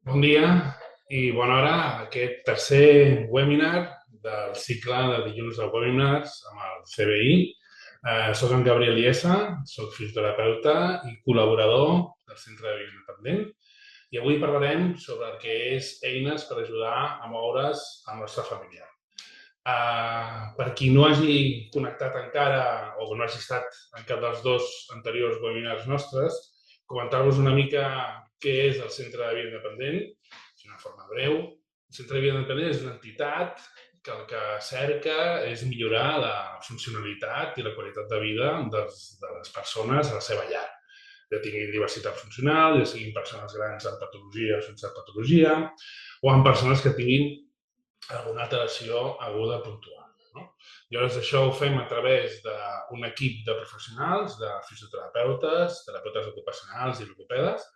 Bon dia i bona hora a aquest tercer webinar del cicle de dilluns de webinars amb el CBI. Soc en Gabriel Iesa, soc fisioterapeuta i col·laborador del Centre de Vida Independent i avui parlarem sobre el que és eines per ajudar a moure's al nostre familiar. Per qui no hagi connectat encara o no hagi estat en cap dels dos anteriors webinars nostres, comentar-vos una mica què és el Centre de Vida Independent, d'una forma breu. El Centre de Vida Independent és una entitat que el que cerca és millorar la funcionalitat i la qualitat de vida de les persones a la seva llar. Ja tinguin diversitat funcional, ja siguin persones grans amb patologia o sense patologia, o amb persones que tinguin alguna alteració aguda puntual. No? Llavors, això ho fem a través d'un equip de professionals, de fisioterapeutes, terapeutes ocupacionals i logopedes,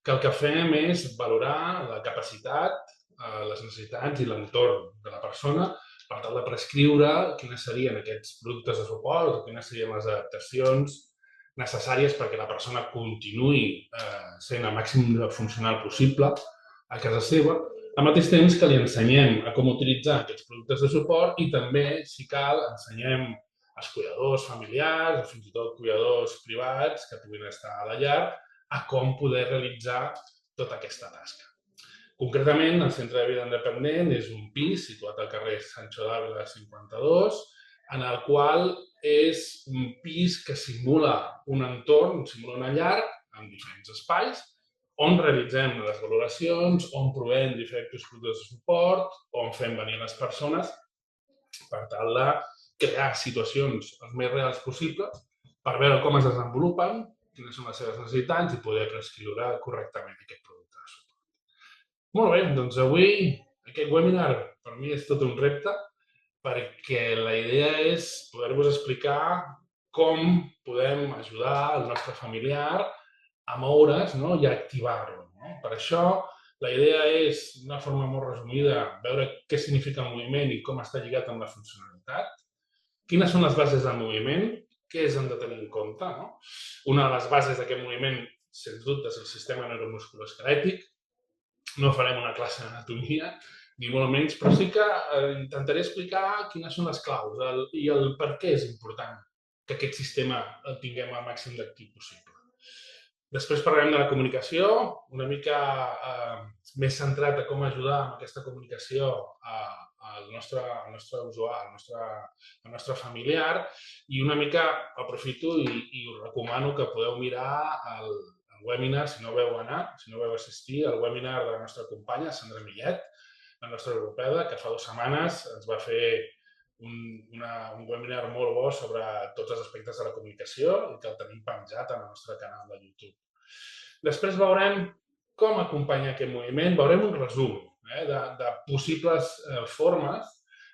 que el que fem és valorar la capacitat, les necessitats i l'entorn de la persona per tal de prescriure quines serien aquests productes de suport o quines serien les adaptacions necessàries perquè la persona continuï sent el màxim funcional possible a casa seva, al mateix temps que li ensenyem a com utilitzar aquests productes de suport i també, si cal, ensenyem als cuidadors familiars o fins i tot cuidadors privats que puguin estar a la llar a com poder realitzar tota aquesta tasca. Concretament, el Centre de Vida Independent és un pis situat al carrer Sancho d'Àvila 52, en el qual és un pis que simula un entorn, simula una llar amb diferents espais, on realitzem les valoracions, on provem diferents productes de suport, on fem venir les persones per tal de crear situacions els més reals possibles per veure com es desenvolupen, quines són les seves necessitats i poder prescriure correctament aquest producte de suport. Molt bé, doncs avui aquest webinar per mi és tot un repte perquè la idea és poder-vos explicar com podem ajudar el nostre familiar a moure's, no? I a activar-lo. No? Per això, la idea és, d'una forma molt resumida, veure què significa el moviment i com està lligat amb la funcionalitat, quines són les bases del moviment, què és hem de tenir en compte. No? Una de les bases d'aquest moviment, sens dubte, és el sistema neuromusculoesquelètic. No farem una classe d'anatomia, ni molt menys, però sí que intentaré explicar quines són les claus i el per què és important que aquest sistema el tinguem al màxim d'actiu possible. Després parlarem de la comunicació, una mica més centrat a com ajudar amb aquesta comunicació al nostre usuari, al nostre familiar, i una mica aprofito i us recomano que podeu mirar el webinar, si no veu anar, si no veu assistir, al webinar de la nostra companya, Sandra Millet, la nostra europea, que fa 2 setmanes ens va fer un webinar molt bo sobre tots els aspectes de la comunicació i que el tenim penjat al nostre canal de YouTube. Després veurem com acompanyar aquest moviment, veurem un resum de possibles formes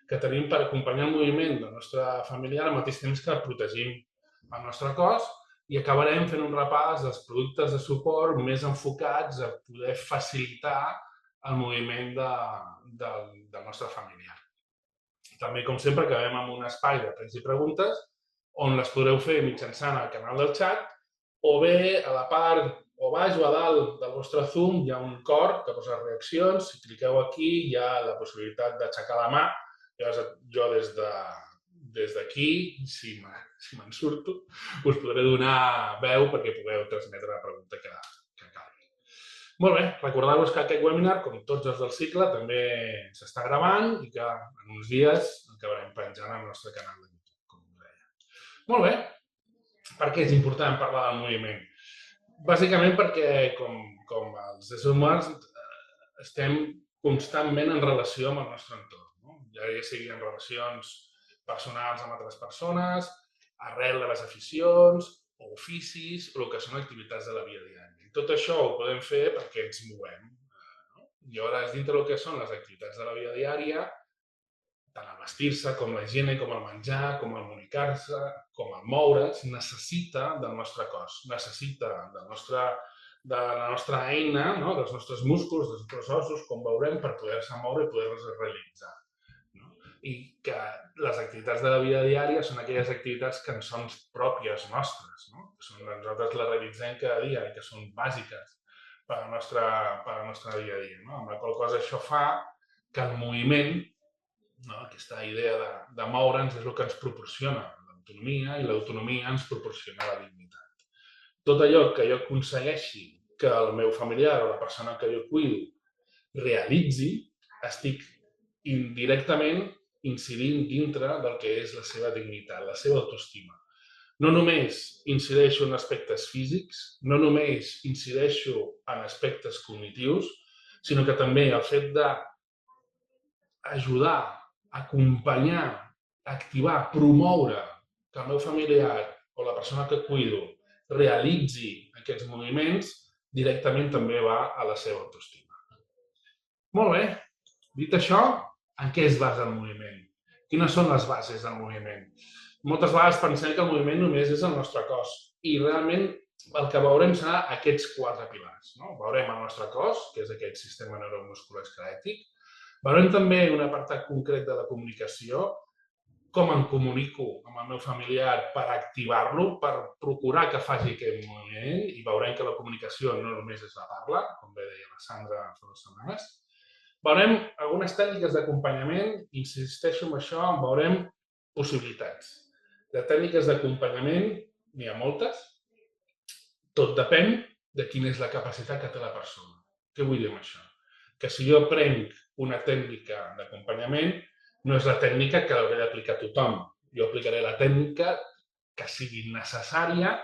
que tenim per acompanyar el moviment del nostre familiar al mateix temps que protegim el nostre cos i acabarem fent un repàs dels productes de suport més enfocats a poder facilitar el moviment del nostre familiar. També, com sempre, acabem amb un espai de pregs i preguntes on les podreu fer mitjançant el canal del xat o bé a la part o baix o a dalt del vostre Zoom hi ha un cor que posa reaccions. Si cliqueu aquí hi ha la possibilitat d'aixecar la mà. Llavors jo des d'aquí, si me'n surto, us podré donar veu perquè pugueu transmetre la pregunta que calgui. Molt bé, recordar-vos que aquest webinar, com tots els del cicle, també s'està gravant i que en uns dies acabarem penjant al nostre canal de YouTube, com us deia. Molt bé, per què és important parlar del moviment? Bàsicament perquè, com els éssers humans, estem constantment en relació amb el nostre entorn. No? Ja sigui en relacions personals amb altres persones, arrel de les aficions, o oficis, o el que són activitats de la vida diària. I tot això ho podem fer perquè ens movem. No? I llavors, dintre del que són les activitats de la vida diària, tant el vestir-se, com la higiene, com el menjar, com el comunicar-se, com el moure's, necessita del nostre cos, necessita de la nostra eina, no? Dels nostres músculs, dels nostres ossos, com veurem, per poder-se moure i poder-les realitzar. No? I que les activitats de la vida diària són aquelles activitats que ens són pròpies nostres, no? Que nosaltres les realitzem cada dia i que són bàsiques per al nostre dia a dia. Amb la qual cosa això fa que el moviment, aquesta idea de moure'ns, és el que ens proporciona l'autonomia, i l'autonomia ens proporciona la dignitat. Tot allò que jo aconsegueixi que el meu familiar o la persona que jo cuido realitzi, estic indirectament incidint dintre del que és la seva dignitat, la seva autoestima. No només incideixo en aspectes físics, no només incideixo en aspectes cognitius, sinó que també el fet d'ajudar, acompanyar, activar, promoure que el meu familiar o la persona que cuido realitzi aquests moviments, directament també va a la seva autoestima. Molt bé. Dit això, en què es basa el moviment? Quines són les bases del moviment? Moltes vegades pensem que el moviment només és el nostre cos i realment el que veurem serà aquests 4 pilars. Veurem el nostre cos, que és aquest sistema neuromusculoesquelètic. Veurem també un apartat concret de la comunicació, com em comunico amb el meu familiar per activar-lo, per procurar que faci aquest moviment, i veurem que la comunicació no només és la parla, com bé deia la Sandra fa 2 setmanes. Veurem algunes tècniques d'acompanyament, insisteixo en això, veurem possibilitats. De tècniques d'acompanyament n'hi ha moltes, tot depèn de quina és la capacitat que té la persona. Què vull dir amb això? Que si jo prenc una tècnica d'acompanyament, no és la tècnica que l'hauré d'aplicar a tothom. Jo aplicaré la tècnica que sigui necessària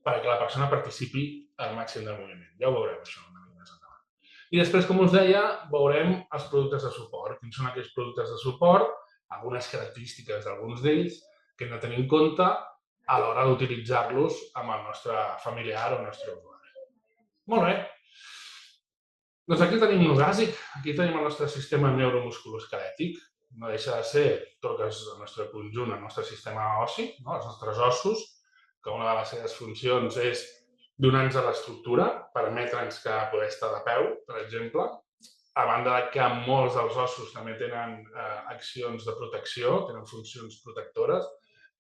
perquè la persona participi al màxim del moviment. Ja ho veurem, això, una mica més endavant. I després, com us deia, veurem els productes de suport. Quins són aquells productes de suport, algunes característiques d'alguns d'ells que hem de tenir en compte a l'hora d'utilitzar-los amb el nostre familiar o el nostre usuari. Molt bé. Doncs aquí tenim el bàsic, aquí tenim el nostre sistema neuromusculoesquelètic. No deixa de ser tot el nostre conjunt, el nostre sistema ossi, els nostres ossos, que una de les seves funcions és donar-nos l'estructura, permetre'ns que poder estar de peu, per exemple, a banda que molts dels ossos també tenen accions de protecció, tenen funcions protectores,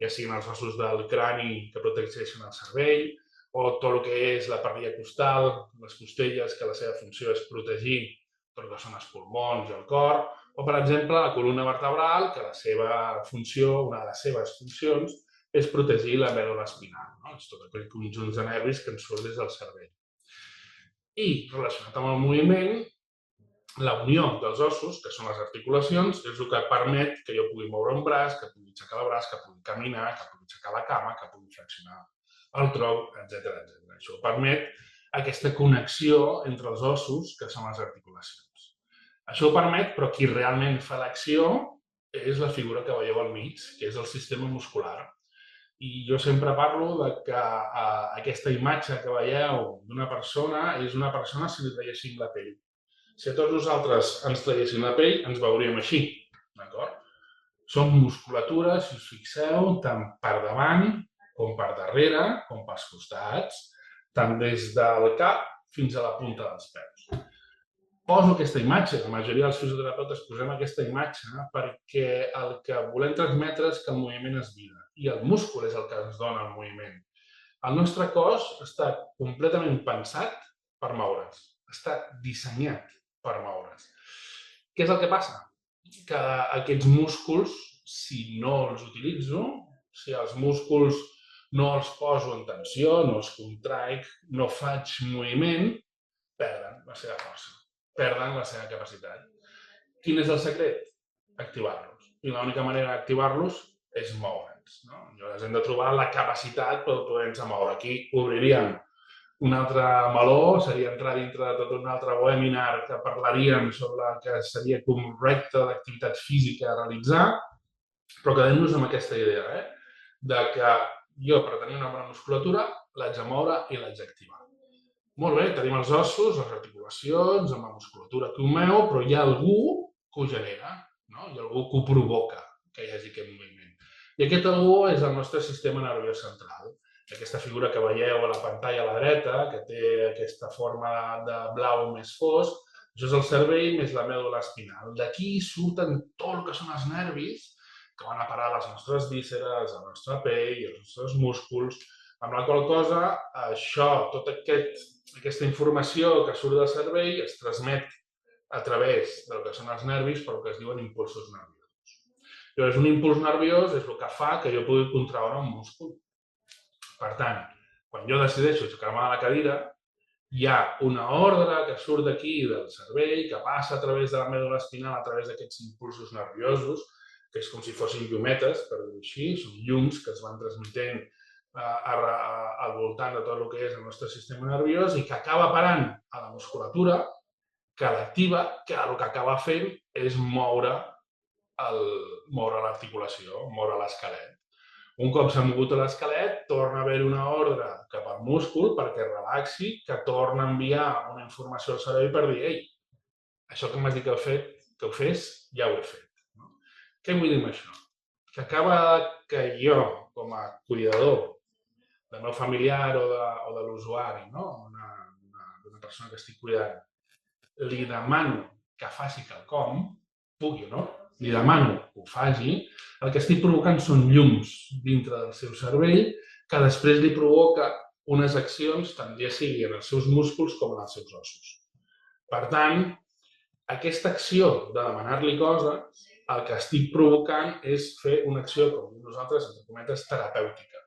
ja siguin els ossos del crani que protegeixen el cervell, o tot el que és la parrilla costal, les costelles, que la seva funció és protegir tot el que són els pulmons i el cor, o, per exemple, la columna vertebral, que la seva funció, una de les seves funcions, és protegir la medul·la espinal, és tot aquell conjunt de nervis que ens surt des del cervell. I, relacionat amb el moviment, la unió dels ossos, que són les articulacions, és el que permet que jo pugui moure un braç, que pugui aixecar el braç, que pugui caminar, que pugui aixecar la cama, que pugui flexionar el tronc, etc. Això permet aquesta connexió entre els ossos, que són les articulacions. Això ho permet, però qui realment fa l'acció és la figura que veieu al mig, que és el sistema muscular. I jo sempre parlo de que aquesta imatge que veieu d'una persona és una persona si li traiéssim la pell. Si a tots nosaltres ens traiéssim la pell, ens veuríem així, d'acord? Són musculatura, si us fixeu, tant per davant, com per darrere, com pels costats, tant des del cap fins a la punta dels peus. Poso aquesta imatge, la majoria dels fisioterapeutes posem aquesta imatge perquè el que volem transmetre és que el moviment és vida i el múscul és el que ens dona el moviment. El nostre cos està completament pensat per moure's, està dissenyat per moure's. Què és el que passa? Que aquests músculs, si no els utilitzo, si els músculs no els poso en tensió, no els contraic, no faig moviment, perden la seva força, perden la seva capacitat. Quin és el secret? Activar-los. I l'única manera d'activar-los és moure'ns. Llavors hem de trobar la capacitat per poder-nos moure. Aquí obriríem un altre meló, seria entrar dintre de tot un altre webinar que parlaríem sobre el que seria correcte d'activitat física a realitzar, però quedem-nos amb aquesta idea, de que jo, per tenir una bona musculatura, l'haig de moure i l'haig d'activar. Molt bé, tenim els ossos, les articulacions, amb la musculatura que ho mou, però hi ha algú que ho genera, hi ha algú que ho provoca, que hi hagi aquest moviment. I aquest algú és el nostre sistema nerviós central. Aquesta figura que veieu a la pantalla a la dreta, que té aquesta forma de blau més fosc, això és el cervell més la medul·la espinal. D'aquí surten tot el que són els nervis que van a parar a les nostres vísceres, a la nostra pell, als nostres músculs, Amb la qual cosa, això, tota aquesta informació que surt del cervell es transmet a través del que són els nervis per el que es diuen impulsos nerviosos. Llavors, un impuls nerviós és el que fa que jo pugui contraure un múscul. Per tant, quan jo decideixo aixecar-me de la cadira, hi ha una ordre que surt d'aquí del cervell, que passa a través de la medul·la espinal, a través d'aquests impulsos nerviosos, que és com si fossin llumetes, per dir-ho així, són llums que es van transmetent al voltant de tot el que és el nostre sistema nerviós i que acaba parant a la musculatura, que l'activa, que el que acaba fent és moure l'articulació, moure l'esquelet. Un cop s'ha mogut l'esquelet, torna a haver una ordre cap al múscul perquè relaxi, que torna a enviar una informació al cervell per dir «Ei, això que m'has dit que ho fes, ja ho he fet». Què vull dir amb això? Que acaba que jo, com a cuidador del meu familiar o de l'usuari, d'una persona que estic cuidant, li demano que faci quelcom, pugui o no, li demano que ho faci, el que estic provocant són llums dintre del seu cervell que després li provoca unes accions tant ja sigui en els seus músculs com en els seus ossos. Per tant, aquesta acció de demanar-li coses, el que estic provocant és fer una acció, com diu nosaltres, entre cometes, terapèutica,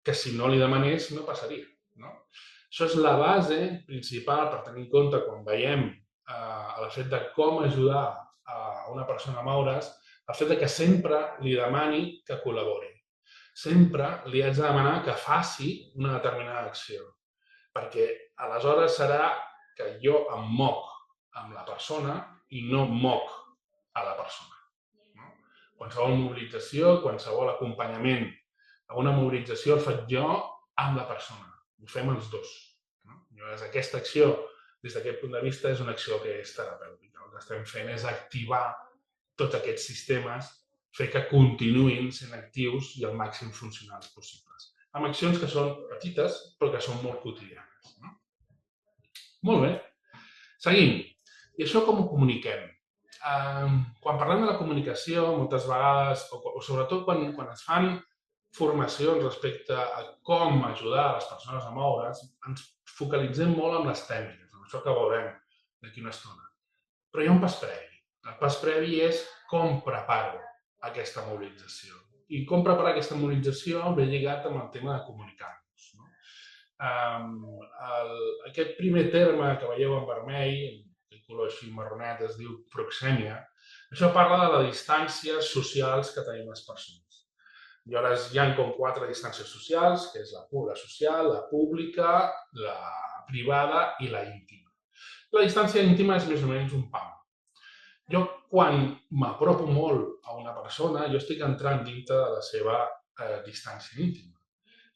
que si no li demanés no passaria. No? Això és la base principal per tenir en compte quan veiem el fet de com ajudar a una persona a moure's, el fet de que sempre li demani que col·labori. Sempre li haig de demanar que faci una determinada acció, perquè aleshores serà que jo em moc amb la persona i no moc a la persona. No? Qualsevol mobilització, qualsevol acompanyament a una mobilització el faig jo amb la persona. Ho fem els dos. No? Llavors, aquesta acció, des d'aquest punt de vista, és una acció que és terapèutica. El que estem fent és activar tots aquests sistemes, fer que continuïn sent actius i al màxim funcionals possibles. Amb accions que són petites, però que són molt quotidianes. No? Molt bé. Seguim. I això com ho comuniquem? Quan parlem de la comunicació, moltes vegades, o sobretot quan es fan formacions respecte a com ajudar a les persones a moure's, ens focalitzem molt en les tècniques, en això que veurem d'aquí una estona. Però hi ha un pas previ. El pas previ és com preparo aquesta mobilització. I com preparar aquesta mobilització ve lligat amb el tema de comunicar-nos. No? Aquest primer terme que veieu en vermell, el color així marronet, es diu proxèmia. Això parla de les distàncies socials que tenim les persones. I llavors hi ha com 4 distàncies socials, que és la social, la pública, la privada i la íntima. La distància íntima és més o menys un pam. Jo, quan m'apropo molt a una persona, jo estic entrant dintre de la seva distància íntima.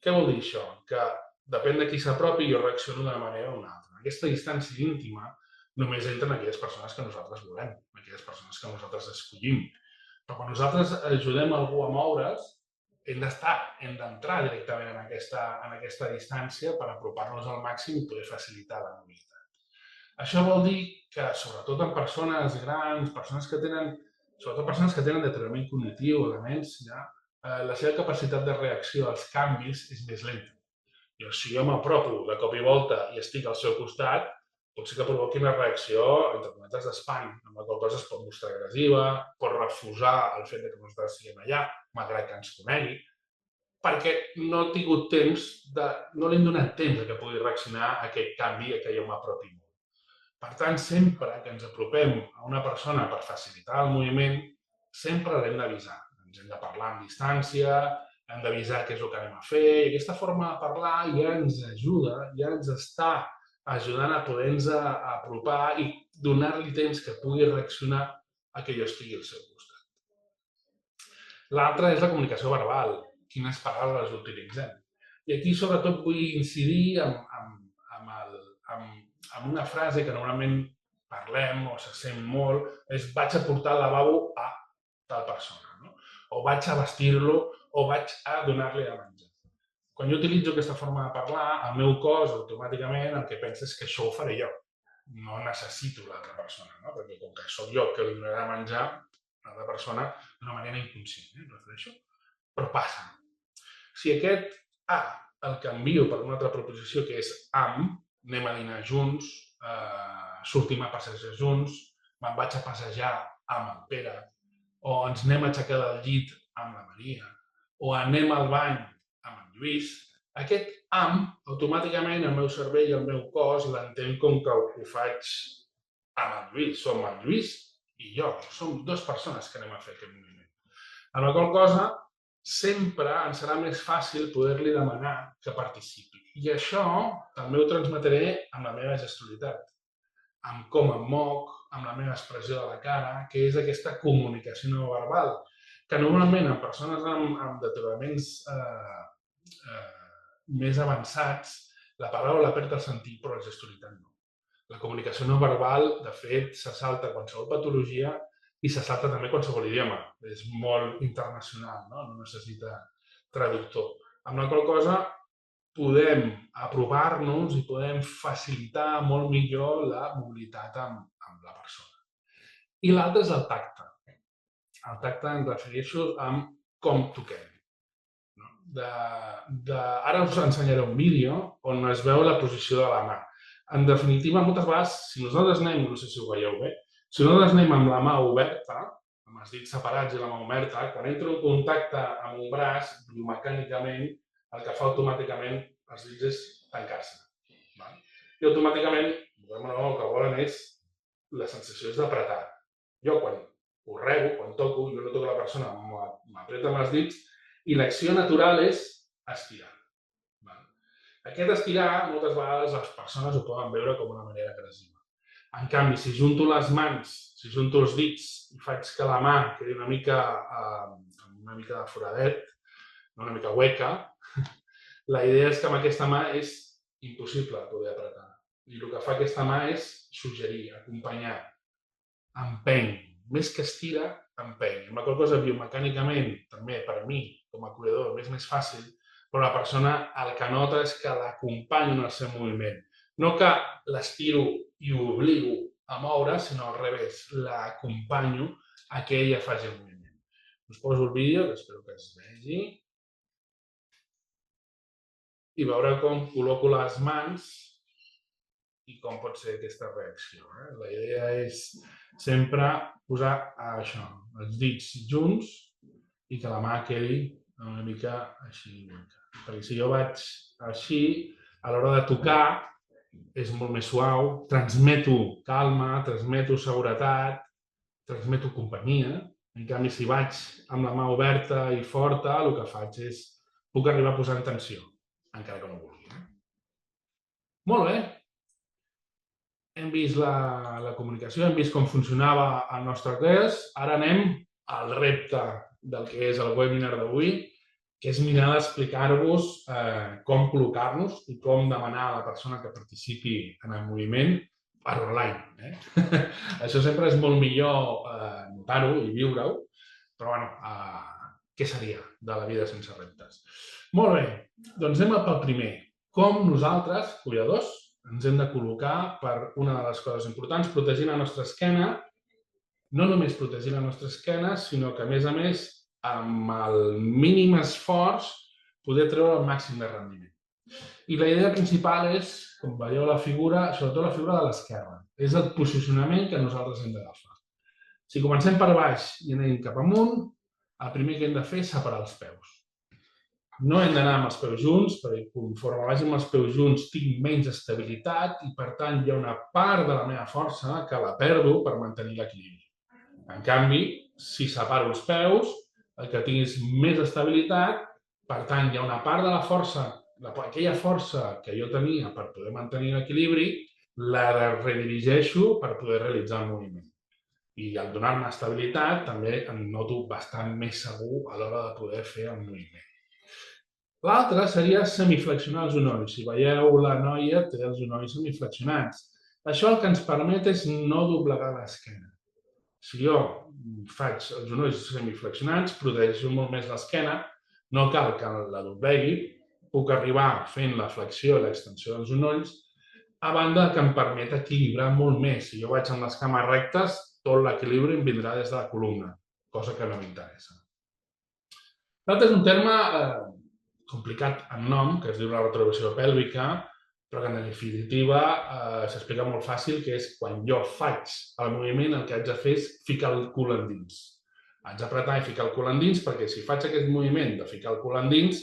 Què vol dir això? Que depèn de qui s'apropi, jo reacciono d'una manera o una altra. Aquesta distància íntima només entra en aquelles persones que nosaltres volem, en aquelles persones que nosaltres escollim. Però quan nosaltres ajudem algú a moure's, hem d'entrar directament en aquesta distància per apropar-nos al màxim i poder facilitar la mobilitat. Això vol dir que, sobretot en persones grans, sobretot persones que tenen deteriorament cognitiu o demència, la seva capacitat de reacció als canvis és més lenta. I si jo m'apropo de cop i volta i estic al seu costat, pot ser que provoqui una reacció, entre cometes, d'espant, amb la qual cosa es pot mostrar agressiva, pot refusar el fet que nosaltres siguem allà, malgrat que ens conegui, perquè no ha tingut temps, no li hem donat temps que pugui reaccionar a aquest canvi a què jo m'apropi molt. Per tant, sempre que ens apropem a una persona per facilitar el moviment, sempre l'hem d'avisar. Ens hem de parlar en distància, hem d'avisar què és el que anem a fer, i aquesta forma de parlar ja ens ajuda, ja ens està ajudant a poder-nos apropar i donar-li temps que pugui reaccionar a que jo estigui al seu costat. L'altra és la comunicació verbal, quines paraules utilitzem. I aquí, sobretot, vull incidir amb una frase que normalment parlem o se sent molt, és vaig a portar al lavabo a tal persona, no? O vaig a vestir-lo, o vaig a donar-li de menjar. Quan jo utilitzo aquesta forma de parlar, el meu cos automàticament el que pensa és que això ho faré jo. No necessito l'altra persona, no? Perquè com que sóc jo que li donarà de menjar a l'altra persona d'una manera inconscient, refereixo? Però passa. Si aquest A el canvio per una altra proposició que és am, anem a dinar junts, sortim a passejar junts, me'n vaig a passejar amb el Pere, o ens anem a aixecar del llit amb la Maria, o anem al bany amb en Lluís. Aquest am, automàticament, el meu cervell i el meu cos l'entén com que ho faig amb en Lluís. Som en Lluís i jo. Som dues persones que anem a fer aquest moviment. Amb la qual cosa, sempre ens serà més fàcil poder-li demanar que participi. I això també ho transmetré amb la meva gestualitat, amb com em moc, amb la meva expressió de la cara, que és aquesta comunicació no verbal, que normalment en persones amb deterioraments més avançats, la paraula la perd el sentit, però la gestualitat no. La comunicació no verbal, de fet, se salta qualsevol patologia i se salta també qualsevol idioma. És molt internacional, no necessita traductor. Amb la qual cosa podem apropar-nos i podem facilitar molt millor la mobilitat amb la persona. I l'altre és el tacte. El tacte em refereixo amb com toquem. Ara us ensenyaré un vídeo on es veu la posició de la mà. En definitiva, moltes vegades, si nosaltres anem, no sé si ho veieu bé, si nosaltres anem amb la mà oberta, amb els dits separats i la mà oberta, quan entro en contacte amb un braç, biomecànicament, el que fa automàticament els dits és tancar-se. I automàticament, el que volen és, la sensació és d'apretar. Jo, quan ho rebo, quan toco, jo no toco la persona, m'apreta amb els dits i l'acció natural és estirar. Aquest estirar, moltes vegades, les persones ho poden veure com una manera agressiva. En canvi, si junto les mans, si junto els dits i faig que la mà quedi una mica de foradet, una mica hueca, la idea és que amb aquesta mà és impossible poder apretar. I el que fa aquesta mà és suggerir, acompanyar, empeny. Més que estira, empeny. Amb la qual cosa, biomecànicament, també per mi, com a cuidador, és més fàcil, però la persona el que nota és que l'acompanyo en el seu moviment. No que l'estiro i ho obligo a moure, sinó al revés, l'acompanyo a que ella faci el moviment. Us poso el vídeo, que espero que es vegi. I veureu com col·loco les mans i com pot ser aquesta reacció. La idea és sempre posar això, els dits junts i que la mà quedi una mica així. Perquè si jo vaig així, a l'hora de tocar, és molt més suau, transmeto calma, transmeto seguretat, transmeto companyia. En canvi, si vaig amb la mà oberta i forta, el que faig és puc arribar a posar en tensió, encara que no vulgui. Molt bé. Hem vist la comunicació, hem vist com funcionava el nostre test. Ara anem al repte del que és el webinar d'avui, que és mirar d'explicar-vos com col·locar-nos i com demanar a la persona que participi en el moviment per online. Això sempre és molt millor notar-ho i viure-ho, però què seria de la vida sense reptes? Molt bé, doncs anem pel primer. Com nosaltres, cuidadors, ens hem de col·locar per una de les coses importants, protegir la nostra esquena, no només protegir la nostra esquena, sinó que, a més, amb el mínim esforç, poder treure el màxim de rendiment. I la idea principal és, com veieu la figura, sobretot la figura de l'esquerra. És el posicionament que nosaltres hem d'agafar. Si comencem per baix i anem cap amunt, el primer que hem de fer és separar els peus. No hem d'anar amb els peus junts, perquè conforme vagi amb els peus junts tinc menys estabilitat i, per tant, hi ha una part de la meva força que la perdo per mantenir l'equilibri. En canvi, si separo els peus, el que tinc és més estabilitat, per tant, hi ha una part de la força, aquella força que jo tenia per poder mantenir l'equilibri, la redirigeixo per poder realitzar el moviment. I al donar-me estabilitat també em noto bastant més segur a l'hora de poder fer el moviment. L'altre seria semiflexionar els genolls. Si veieu, la noia té els genolls semiflexionats. Això el que ens permet és no doblegar l'esquena. Si jo faig els genolls semiflexionats, protegeixo molt més l'esquena, no cal que la doblegui, puc arribar fent la flexió i l'extensió dels genolls, a banda que em permet equilibrar molt més. Si jo vaig amb les cames rectes, tot l'equilibri em vindrà des de la columna, cosa que no m'interessa. L'altre és un terme complicat en nom, que es diu la retroversió pèlvica, però que en definitiva s'explica molt fàcil, que és quan jo faig el moviment el que haig de fer és ficar el cul endins. Haig d'apretar i ficar el cul endins perquè si faig aquest moviment de ficar el cul endins,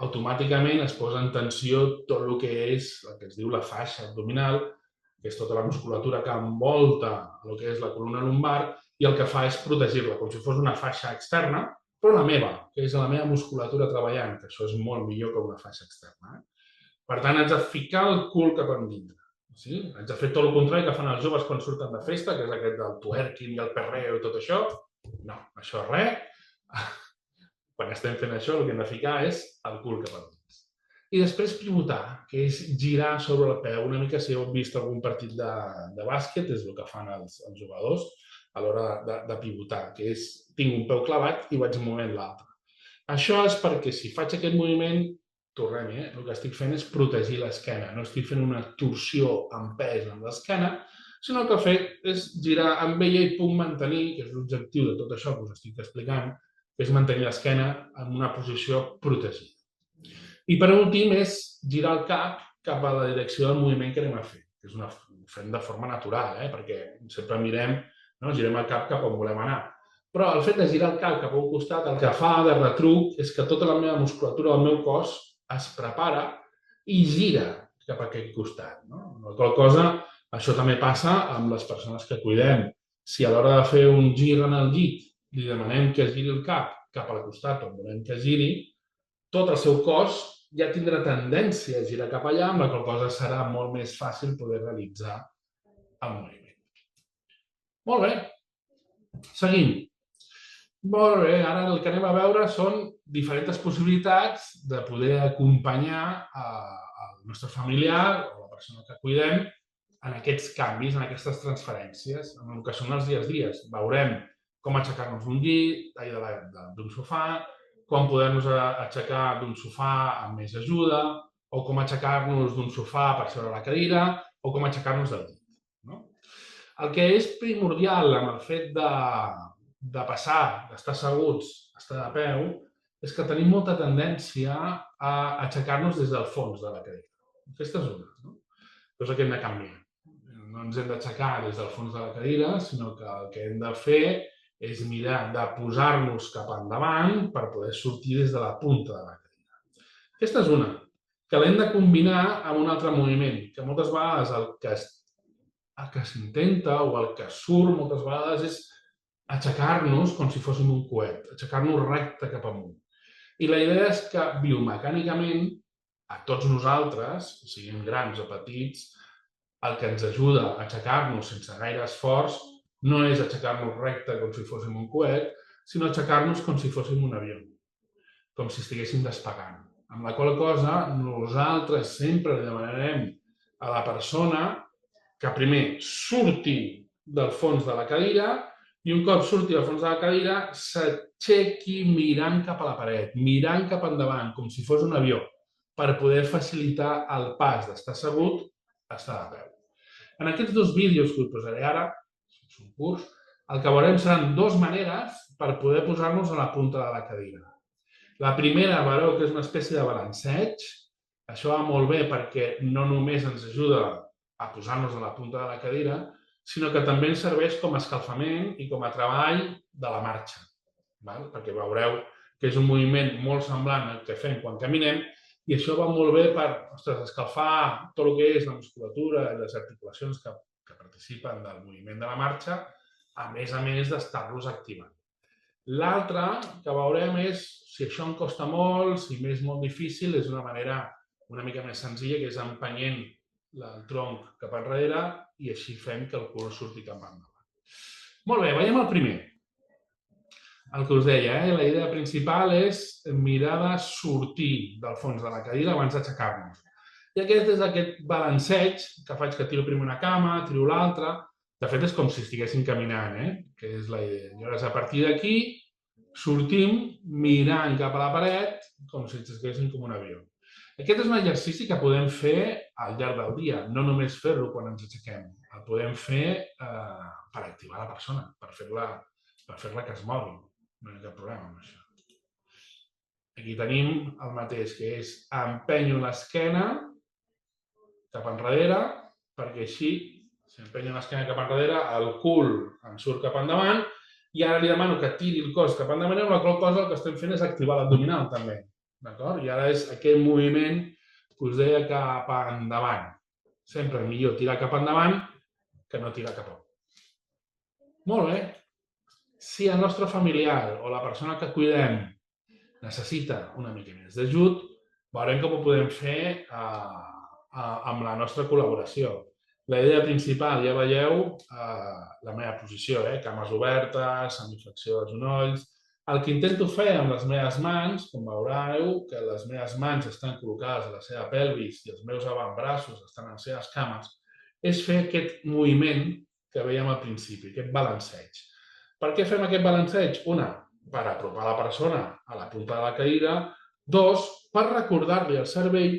automàticament es posa en tensió tot el que és el que es diu la faixa abdominal, que és tota la musculatura que envolta el que és la columna lumbar i el que fa és protegir-la, com si fos una faixa externa, però la meva, que és la meva musculatura treballant, que això és molt millor que una faixa externa. Per tant, haig de ficar el cul cap endintre. Sí? Haig de fer tot el contrari que fan els joves quan surten de festa, que és aquest del twerking i el perreo i tot això. No, això res. Quan estem fent això, el que hem de ficar és el cul cap endins. I després pivotar, que és girar sobre el peu. Una mica si heu vist algun partit de bàsquet, és el que fan els jugadors a l'hora de pivotar, que és tinc un peu clavat i vaig movent l'altre. Això és perquè si faig aquest moviment, tornem, el que estic fent és protegir l'esquena. No estic fent una torsió amb pes amb l'esquena, sinó que el que faig és girar amb ella i puc mantenir, que és l'objectiu de tot això que us estic explicant, que és mantenir l'esquena en una posició protegida. I per últim és girar el cap a la direcció del moviment que anem a fer, que és ho fem de forma natural, perquè sempre mirem, girem el cap on volem anar. Però el fet de girar el cap cap a un costat, el que fa de retruc és que tota la meva musculatura del meu cos es prepara i gira cap a aquest costat. La qual cosa, això també passa amb les persones que cuidem. Si a l'hora de fer un gir en el llit li demanem que giri el cap al costat on volem que giri, tot el seu cos ja tindrà tendència a girar cap allà, amb la qual cosa serà molt més fàcil poder realitzar el moviment. Molt bé, seguim. Molt bé, ara el que anem a veure són diferents possibilitats de poder acompanyar el nostre familiar o la persona que cuidem en aquests canvis, en aquestes transferències, en el que són els dies a dies. Veurem com aixecar-nos d'un llit, d'un sofà, com poder-nos aixecar d'un sofà amb més ajuda, o com aixecar-nos d'un sofà per seure a la cadira, o com aixecar-nos del llit. El que és primordial amb el fet de passar, d'estar asseguts, estar de peu, és que tenim molta tendència a aixecar-nos des del fons de la cadira. Aquesta és una, cosa que hem de canviar. No ens hem d'aixecar des del fons de la cadira, sinó que el que hem de fer és mirar de posar-nos cap endavant per poder sortir des de la punta de la cadira. Aquesta és una, que l'hem de combinar amb un altre moviment, que moltes vegades el que s'intenta o el que surt moltes vegades és aixecar-nos com si fóssim un coet, aixecar-nos recte cap amunt. I la idea és que biomecànicament a tots nosaltres, siguin grans o petits, el que ens ajuda a aixecar-nos sense gaire esforç no és aixecar-nos recte com si fóssim un coet, sinó aixecar-nos com si fóssim un avió, com si estiguéssim despegant. Amb la qual cosa nosaltres sempre li demanarem a la persona que primer surti del fons de la cadira i un cop surti del fons de la cadira s'aixequi mirant cap a la paret, mirant cap endavant, com si fos un avió, per poder facilitar el pas d'estar assegut a estar de peu. En aquests dos vídeos que us posaré ara, són curts, el que veurem seran dues maneres per poder posar-nos a la punta de la cadira. La primera, veureu que és una espècie de balanceig. Això va molt bé perquè no només ens ajuda a posar-nos a la punta de la cadira, sinó que també ens serveix com a escalfament i com a treball de la marxa. Perquè veureu que és un moviment molt semblant al que fem quan caminem i això va molt bé per escalfar tot el que és la musculatura i les articulacions que participen del moviment de la marxa, a més d'estar-los activant. L'altre que veurem és, si això em costa molt, si m'és molt difícil, és una manera una mica més senzilla, que és empenyent el tronc cap enrere i així fem que el cul surti cap endavant. Molt bé, veiem el primer. El que us deia, la idea principal és mirar de sortir del fons de la cadira abans d'aixecar-nos. I aquest és aquest balanceig que faig que tiro primer una cama, tiro l'altra. De fet, és com si estiguéssim caminant, que és la idea. Llavors, a partir d'aquí, sortim mirant cap a la paret com si estiguéssim com un avió. Aquest és un exercici que podem fer al llarg del dia, no només fer-lo quan ens aixequem. El podem fer per activar la persona, per fer-la que es mogui. No hi ha cap problema amb això. Aquí tenim el mateix, que és empenyo l'esquena cap enrere, perquè així, si empenyo l'esquena cap enrere, el cul em surt cap endavant, i ara li demano que tiri el cos cap endavant, amb la qual cosa el que estem fent és activar l'abdominal també. D'acord? I ara és aquest moviment que us deia cap endavant. Sempre millor tirar cap endavant que no tirar cap amunt. Molt bé. Si el nostre familiar o la persona que cuidem necessita una mica més d'ajut, veurem com ho podem fer amb la nostra col·laboració. La idea principal, ja veieu, la meva posició, cames obertes, semiflexió dels genolls. El que intento fer amb les meves mans, com veureu, que les meves mans estan col·locades a la seva pelvis i els meus avantbraços estan a les seves cames, és fer aquest moviment que veiem al principi, aquest balanceig. Per què fem aquest balanceig? Una, per apropar la persona a la punta de la cadira. Dos, per recordar-li al cervell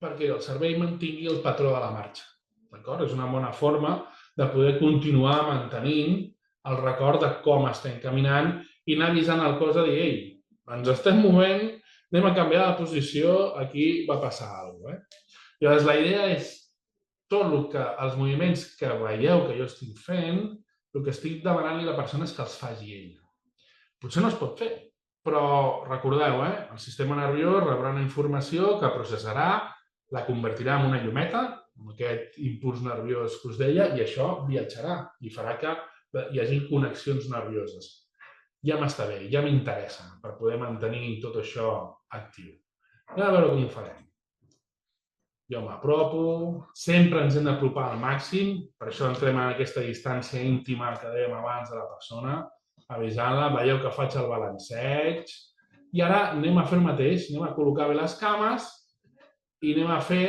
perquè el cervell mantingui el patró de la marxa. D'acord? És una bona forma de poder continuar mantenint el record de com estem caminant i anar avisant el cos a dir, ei, ens estem movent, anem a canviar de posició, aquí va passar alguna cosa. Llavors, la idea és tot els moviments que veieu que jo estic fent, el que estic demanant-li a la persona és que els faci ella. Potser no es pot fer, però recordeu, el sistema nerviós rebrà una informació que processarà, la convertirà en una llumeta, amb aquest impuls nerviós que us deia, i això viatjarà i farà que hi hagi connexions nervioses. Ja m'està bé, ja m'interessa per poder mantenir tot això actiu. Anem a veure com ho farem. Jo m'apropo, sempre ens hem d'apropar al màxim, per això entrem en aquesta distància íntima que dèiem abans de la persona, avisant-la, veieu que faig el balanceig, i ara anem a fer el mateix, anem a col·locar bé les cames i anem a fer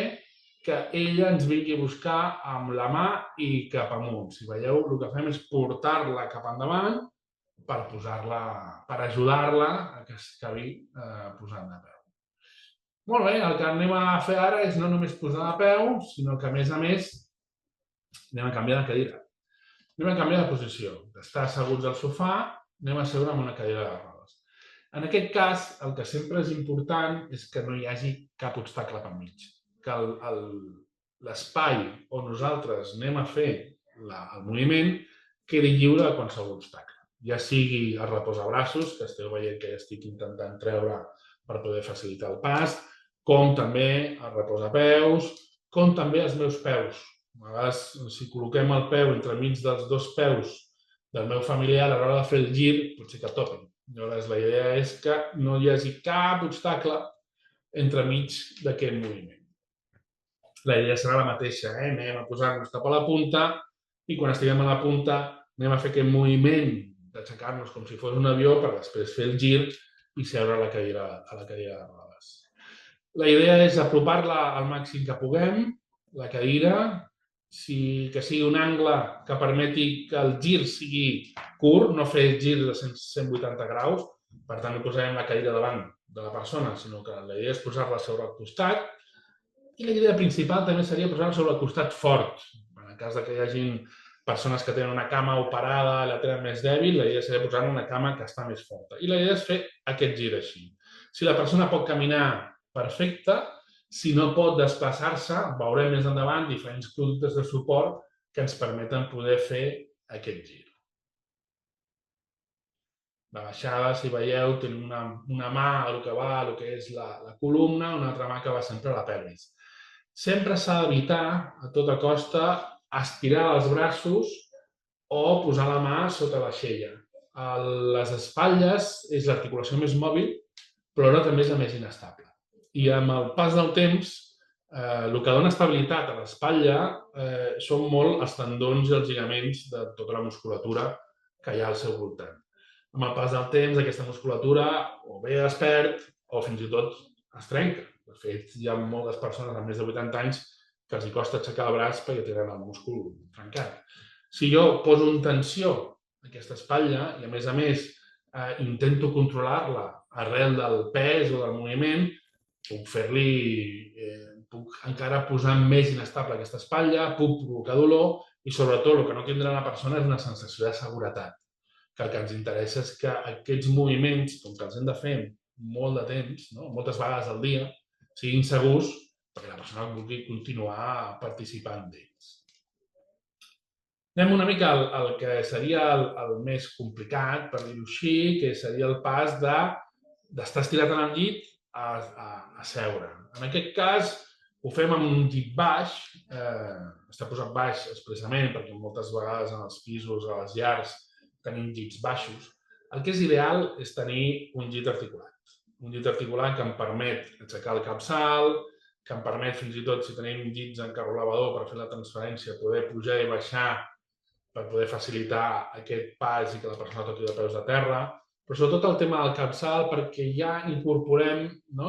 que ella ens vingui a buscar amb la mà i cap amunt. Si veieu, el que fem és portar-la cap endavant per ajudar-la a que es acabi posant de peu. Molt bé, el que anem a fer ara és no només posar de peu, sinó que, a més, anem a canviar de cadira. Anem a canviar de posició. D'estar asseguts al sofà, anem a seure en una cadira de rodes. En aquest cas, el que sempre és important és que no hi hagi cap obstacle pel mig. Que l'espai on nosaltres anem a fer el moviment quedi lliure de qualsevol obstacle. Ja sigui el reposabraços, que esteu veient que ja estic intentant treure per poder facilitar el pas, com també el reposapeus, com també els meus peus. A vegades, si col·loquem el peu entremig dels dos peus del meu familiar, a l'hora de fer el gir, potser que topin. Llavors, la idea és que no hi hagi cap obstacle entremig d'aquest moviment. La idea serà la mateixa, anem a posar-nos cap a la punta i quan estiguem a la punta anem a fer aquest moviment d'aixecar-nos com si fos un avió per després fer el gir i seure a la cadira de rodes. La idea és apropar-la al màxim que puguem, la cadira, que sigui un angle que permeti que el gir sigui curt, no fer girs de 180 graus, per tant no posarem la cadira davant de la persona, sinó que la idea és posar-la sobre el costat i la idea principal també seria posar-la sobre el costat fort. En el cas que hi hagi persones que tenen una cama operada i la tenen més dèbil, la idea seria posar una cama que està més forta. I la idea és fer aquest gir així. Si la persona pot caminar, perfecte. Si no pot desplaçar-se, veurem més endavant diferents conductes de suport que ens permeten poder fer aquest gir. La baixada, si veieu, tenim una mà el que va a el que és la columna, una altra mà que va sempre a la pelvis. Sempre s'ha d'evitar, a tota costa, estirar els braços o posar la mà sota l'aixella. Les espatlles és l'articulació més mòbil, però ara també és la més inestable. I amb el pas del temps, el que dona estabilitat a l'espatlla són molt els tendons i els lligaments de tota la musculatura que hi ha al seu voltant. Amb el pas del temps, aquesta musculatura o bé es perd o fins i tot es trenca. De fet, hi ha moltes persones amb més de 80 anys que els costa aixecar el braç perquè tenen el múscul trencat. Si jo poso en tensió aquesta espatlla i, a més, intento controlar-la arrel del pes o del moviment, puc encara posar més inestable aquesta espatlla, puc provocar dolor i, sobretot, el que no tindrà la persona és una sensació de seguretat. Que el que ens interessa és que aquests moviments, com que els hem de fer molt de temps, moltes vegades al dia, siguin segurs perquè la persona vulgui continuar participant d'ells. Anem una mica al que seria el més complicat, per dir-ho així, que seria el pas d'estar estirat en el llit a seure. En aquest cas, ho fem amb un llit baix, està posat baix expressament perquè moltes vegades en els pisos, a les llars, tenim llits baixos. El que és ideal és tenir un llit articulat. Un llit articulat que em permet aixecar el capçal, que em permet fins i tot, si tenim llits en carrolavador per fer la transferència, poder pujar i baixar per poder facilitar aquest pas i que la persona toqui de peus a terra, però sobretot el tema del capçal perquè ja incorporem,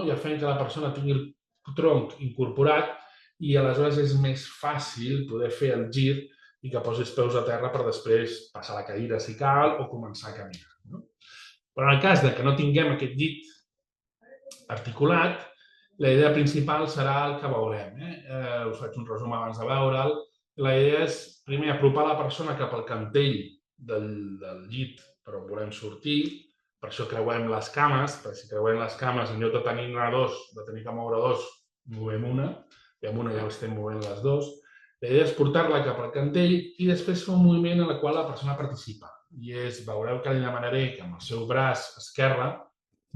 ja fem que la persona tingui el tronc incorporat i aleshores és més fàcil poder fer el gir i que posi els peus a terra per després passar la cadira si cal o començar a caminar. Però en el cas que no tinguem aquest llit articulat, la idea principal serà el que veurem. Us faig un resum abans de veure'l. La idea és, primer, apropar la persona cap al cantell del llit per on volem sortir. Per això creuem les cames, perquè si creuem les cames, en lloc de tenir-ne dos, de tenir que moure dos, movem una, i amb una ja estem movent les dos. La idea és portar-la cap al cantell i després fer un moviment en el qual la persona participa. I veureu que li demanaré que amb el seu braç esquerre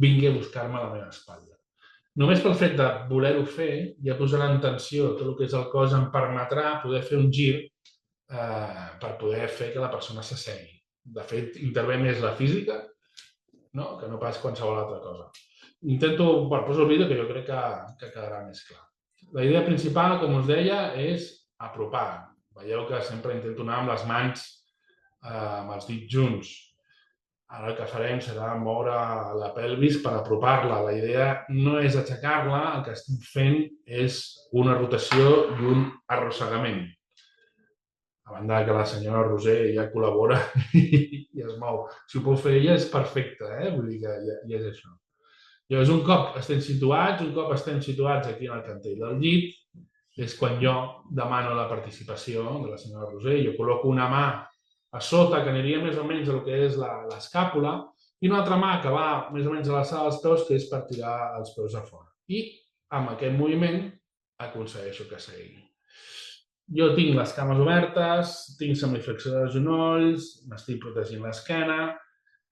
vingui a buscar-me a la meva espatlla. Només pel fet de voler-ho fer, ja posarà en tensió tot el que és el cos, em permetrà poder fer un gir per poder fer que la persona s'assegui. De fet, intervé més la física que no pas qualsevol altra cosa. Poso el vídeo que jo crec que quedarà més clar. La idea principal, com us deia, és apropar. Veieu que sempre intento anar amb les mans, amb els dits junts. Ara el que farem serà moure la pelvis per apropar-la. La idea no és aixecar-la, el que estic fent és una rotació i un arrossegament. A banda que la senyora Roser ja col·labora i es mou. Si ho pot fer ella és perfecte, vull dir que ja és això. Llavors, un cop estem situats aquí en el cantell del llit, és quan jo demano la participació de la senyora Roser. Jo col·loco una mà a sota, que aniria més o menys el que és l'escàpula, i una altra mà que va més o menys a l'alçada dels peus, que és per tirar els peus a fora. I amb aquest moviment aconsegueixo que segui. Jo tinc les cames obertes, tinc semiflexió de genolls, m'estic protegint l'esquena,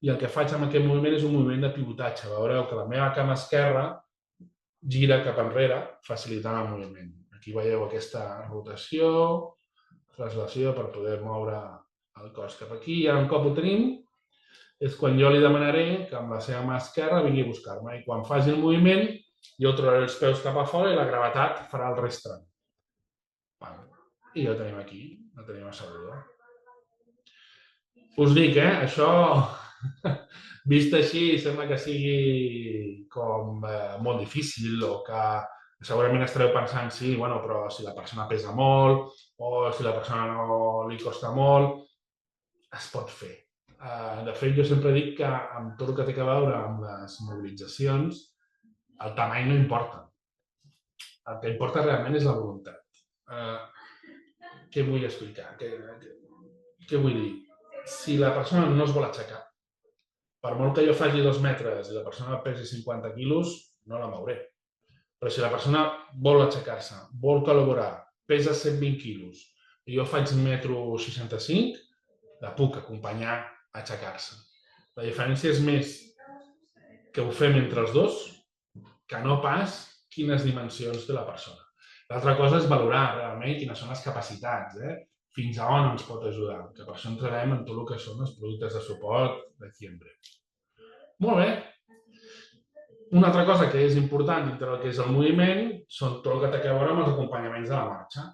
i el que faig amb aquest moviment és un moviment de pivotatge. Veureu que la meva cama esquerra gira cap enrere, facilitant el moviment. Aquí veieu aquesta rotació, translació per poder moure el cos cap aquí. I ara, un cop ho tenim, és quan jo li demanaré que amb la seva mà esquerra vingui a buscar-me. I quan faci el moviment, jo trauré els peus cap a fora i la gravetat farà el restant. I ja ho tenim aquí, la tenim asseguda. Us dic, això, vist així, sembla que sigui com molt difícil o que segurament estareu pensant, sí, però si la persona pesa molt o si la persona no li costa molt, es pot fer. De fet, jo sempre dic que amb tot el que té a veure amb les mobilitzacions, el tamany no importa. El que importa realment és la voluntat. Què vull explicar? Què vull dir? Si la persona no es vol aixecar, per molt que jo faci 2 metres i la persona pesi 50 quilos, no la mouré. Però si la persona vol aixecar-se, vol col·laborar, pesa 120 quilos i jo faig 1,65 m, la puc acompanyar a aixecar-se. La diferència és més que ho fem entre els dos que no pas quines dimensions té la persona. L'altra cosa és valorar realment quines són les capacitats, fins a on ens pot ajudar, que per això entrarem en tot el que són els productes de suport d'aquí en breu. Molt bé. Una altra cosa que és important dintre del que és el moviment són tot el que té a veure amb els acompanyaments de la marxa.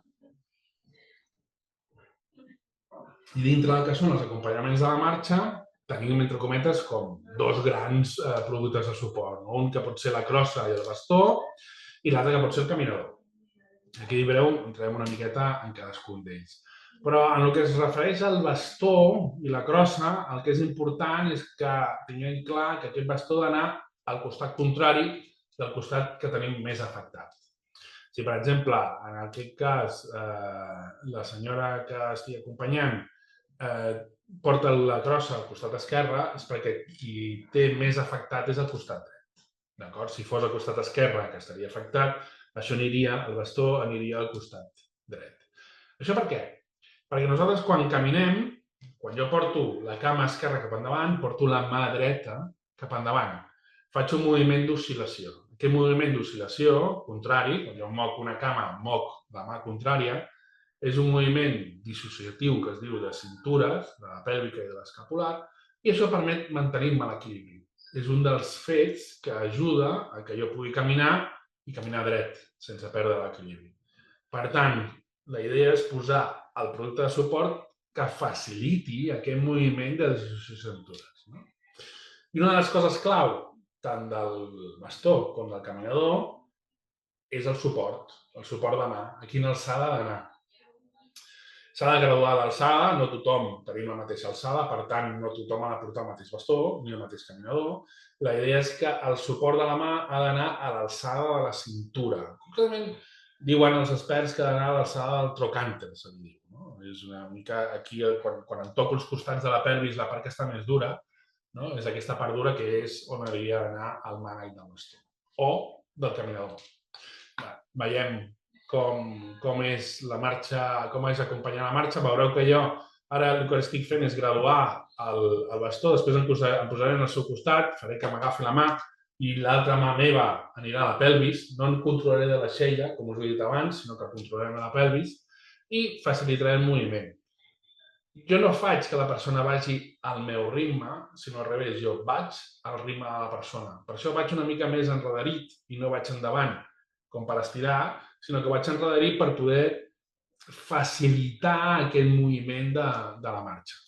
I dintre del que són els acompanyaments de la marxa tenim, entre cometes, com 2 grans productes de suport. Un que pot ser la crossa i el bastó i l'altre que pot ser el caminador. Aquí en breu entrarem una miqueta en cadascun d'ells. Però en el que es refereix al bastó i la crossa, el que és important és que tinguem clar que aquest bastó ha d'anar al costat contrari del costat que tenim més afectat. Si, per exemple, en aquest cas, la senyora que estic acompanyant porta la crossa al costat esquerre, és perquè qui té més afectat és el costat dret. Si fos al costat esquerre, que estaria afectat, això aniria, el bastó aniria al costat dret. Això per què? Perquè nosaltres quan caminem, quan jo porto la cama esquerra cap endavant, porto la mà dreta cap endavant. Faig un moviment d'oscil·lació. Aquest moviment d'oscil·lació, contrari, quan jo moc una cama, moc la mà contrària, és un moviment dissociatiu que es diu de cintures, de la pèlvica i de l'escapular, i això permet mantenir-me l'equilibri. És un dels fets que ajuda a que jo pugui caminar i caminar dret, sense perdre l'equilibri. Per tant, la idea és posar el producte de suport que faciliti aquest moviment de dissociació de cintures. No? I una de les coses clau, tant del bastó com del caminador, és el suport de mà. A quina alçada ha d'anar. S'ha de graduar l'alçada, no tothom tenim la mateixa alçada, per tant, no tothom ha de portar el mateix bastó ni el mateix caminador. La idea és que el suport de la mà ha d'anar a l'alçada de la cintura. Concretament, diuen els experts que ha d'anar a l'alçada del trocànter, se'n diu. No? És una mica aquí, quan em toco els costats de la pelvis, la part que està més dura, no? És aquesta part dura que és on hauria d'anar el mànec del bastó o del caminador. Veiem com és la marxa, com és acompanyar la marxa. Veureu que jo ara el que estic fent és graduar el bastó, després em posaré en el seu costat, faré que m'agafi la mà i l'altra mà meva anirà a la pelvis. No em controlaré de l'aixella, com us he dit abans, sinó que controlarem la pelvis i facilitaré el moviment. Jo no faig que la persona vagi al meu ritme, sinó al revés, jo vaig al ritme de la persona. Per això vaig una mica més enrederit i no vaig endavant, com per estirar, sinó que vaig enrederit per poder facilitar aquest moviment de la marxa.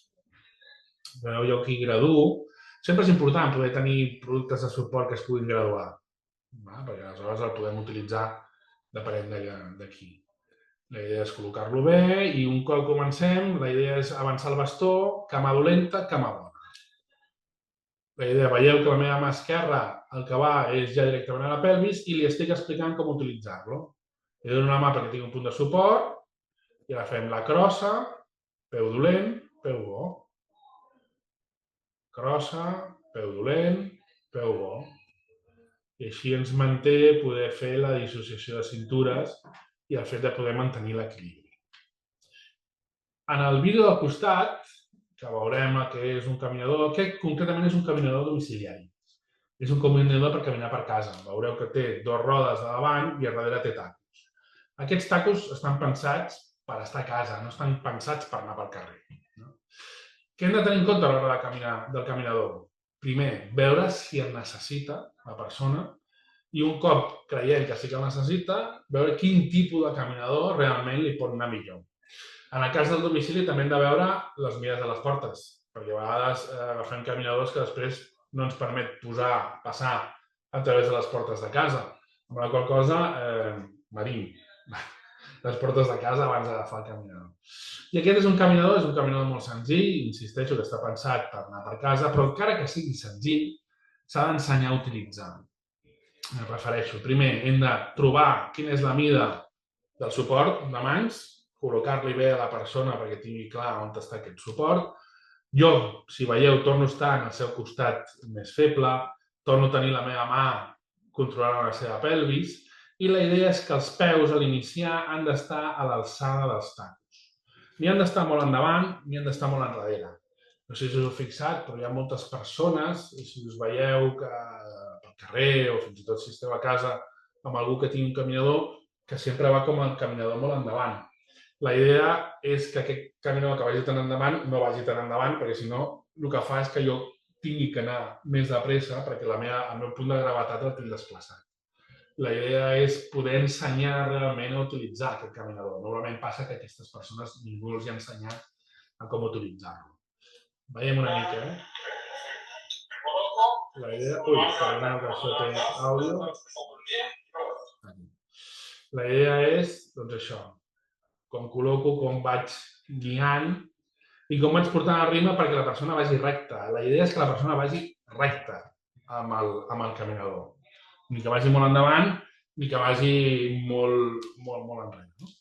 Veieu, jo aquí graduo. Sempre és important poder tenir productes de suport que es puguin graduar, perquè aleshores el podem utilitzar depenent d'aquí. La idea és col·locar-lo bé i un cop comencem, la idea és avançar el bastó, cama dolenta, cama bona. La idea, veieu que la meva mà esquerra el que va és ja directament a la pelvis i li estic explicant com utilitzar-lo. Li dono una mà perquè tingui un punt de suport i ara fem la crossa, peu dolent, peu bo. Crossa, peu dolent, peu bo. I així ens manté poder fer la dissociació de cintures i el fet de poder mantenir l'equilibri. En el vídeo del costat, que veurem que és un caminador, aquest concretament és un caminador domiciliari. És un caminador per caminar per casa. Veureu que té dues rodes a davant i a darrere té tacos. Aquests tacos estan pensats per estar a casa, no estan pensats per anar pel carrer. Què hem de tenir en compte a l'hora de caminar del caminador? Primer, veure si el necessita la persona i un cop creiem que sí que el necessita, veure quin tipus de caminador realment li pot anar millor. En el cas del domicili també hem de veure les mides de les portes, perquè a vegades agafem caminadors que després no ens permet passar a través de les portes de casa, amb la qual cosa marim les portes de casa abans d'agafar el caminador. I aquest és un caminador molt senzill, insisteixo que està pensat per anar per casa, però encara que sigui senzill, s'ha d'ensenyar a utilitzar. Me refereixo. Primer, hem de trobar quina és la mida del suport de mans, col·locar-li bé a la persona perquè tingui clar on està aquest suport. Jo, si veieu, torno a estar en el seu costat més feble, torno a tenir la meva mà controlant la seva pelvis i la idea és que els peus a l'iniciar han d'estar a l'alçada dels tacos. Ni han d'estar molt endavant ni han d'estar molt enrere. No sé si us heu fixat, però hi ha moltes persones, i si us veieu que pel carrer o fins i tot si esteu a casa amb algú que tingui un caminador, que sempre va com el caminador molt endavant. La idea és que aquest caminador que vagi tan endavant no vagi tan endavant, perquè si no el que fa és que jo tingui que anar més de pressa perquè el meu punt de gravetat el tinc desplaçat. La idea és poder ensenyar realment a utilitzar aquest caminador. Normalment passa que a aquestes persones ningú els ha ensenyat a com utilitzar-lo. Veiem una mica, La idea... Ui, perdona que això té àudio. La idea és, doncs això, com col·loco, com vaig guiant i com vaig portant el ritme perquè la persona vagi recta. La idea és que la persona vagi recta amb el caminador. Ni que vagi molt endavant, ni que vagi molt enrere.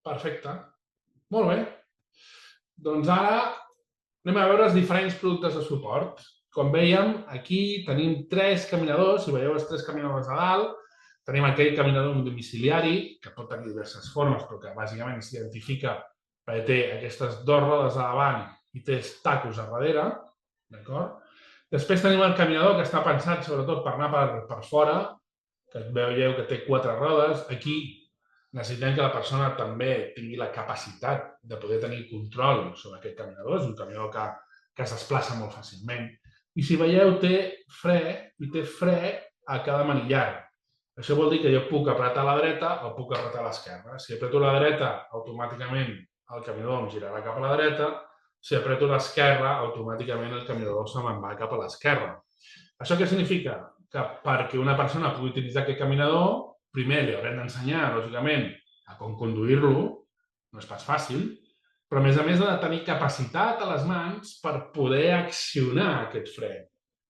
Perfecte. Molt bé. Doncs ara anem a veure els diferents productes de suport. com vèiem, aquí tenim 3 caminadors, si veieu els 3 caminadors a dalt, tenim aquell caminador domiciliari, que pot tenir diverses formes, però que bàsicament s'identifica perquè té aquestes 2 rodes a davant i té tacos a darrere, d'acord? Després tenim el caminador, que està pensat sobretot per anar per fora, que veieu que té 4 rodes. Aquí necessitem que la persona també tingui la capacitat de poder tenir control sobre aquest caminador. És un caminador que es desplaça molt fàcilment. I si veieu, té fre a cada manillar. Això vol dir que jo puc apretar a la dreta o puc apretar a l'esquerra. Si apreto a la dreta, automàticament el caminador em girarà cap a la dreta. Si apreto a l'esquerra, automàticament el caminador se me'n va cap a l'esquerra. Això què significa? Que perquè una persona pugui utilitzar aquest caminador, primer li haurem d'ensenyar, lògicament, a com conduir-lo, no és pas fàcil, però a més ha de tenir capacitat a les mans per poder accionar aquest fre.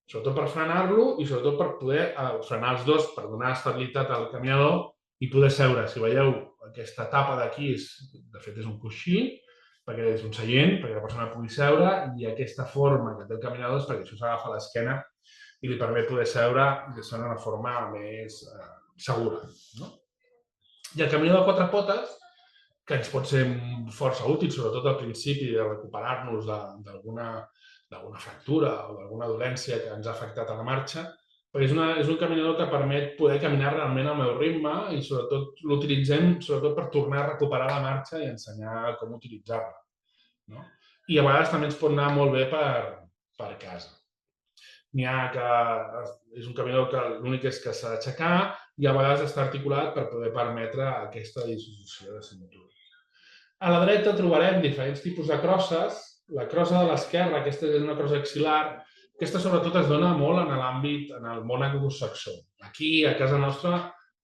Sobretot per frenar-lo i sobretot per poder frenar els dos, per donar estabilitat al caminador i poder seure. Si veieu, aquesta tapa d'aquí, de fet, és un coixí, perquè és un seient, perquè la persona pugui seure, i aquesta forma que té el caminador és perquè això s'agafa a l'esquena i li permet poder seure d'una forma més segura. I el caminador de 4 potes, que ens pot ser força útil, sobretot al principi de recuperar-nos d'alguna fractura o d'alguna dolència que ens ha afectat a la marxa, perquè és un caminador que permet poder caminar realment al meu ritme i sobretot l'utilitzem per tornar a recuperar la marxa i ensenyar com utilitzar-la. I a vegades també ens pot anar molt bé per casa. N'hi ha que és un caminador que l'únic és que s'ha d'aixecar i a vegades està articulat per poder permetre aquesta dissociació de cintura. A la dreta trobarem diferents tipus de crosses. La crossa de l'esquerra, aquesta és una crossa axil·lar, aquesta sobretot es dona molt en l'àmbit, en el món anglosaxó. Aquí, a casa nostra,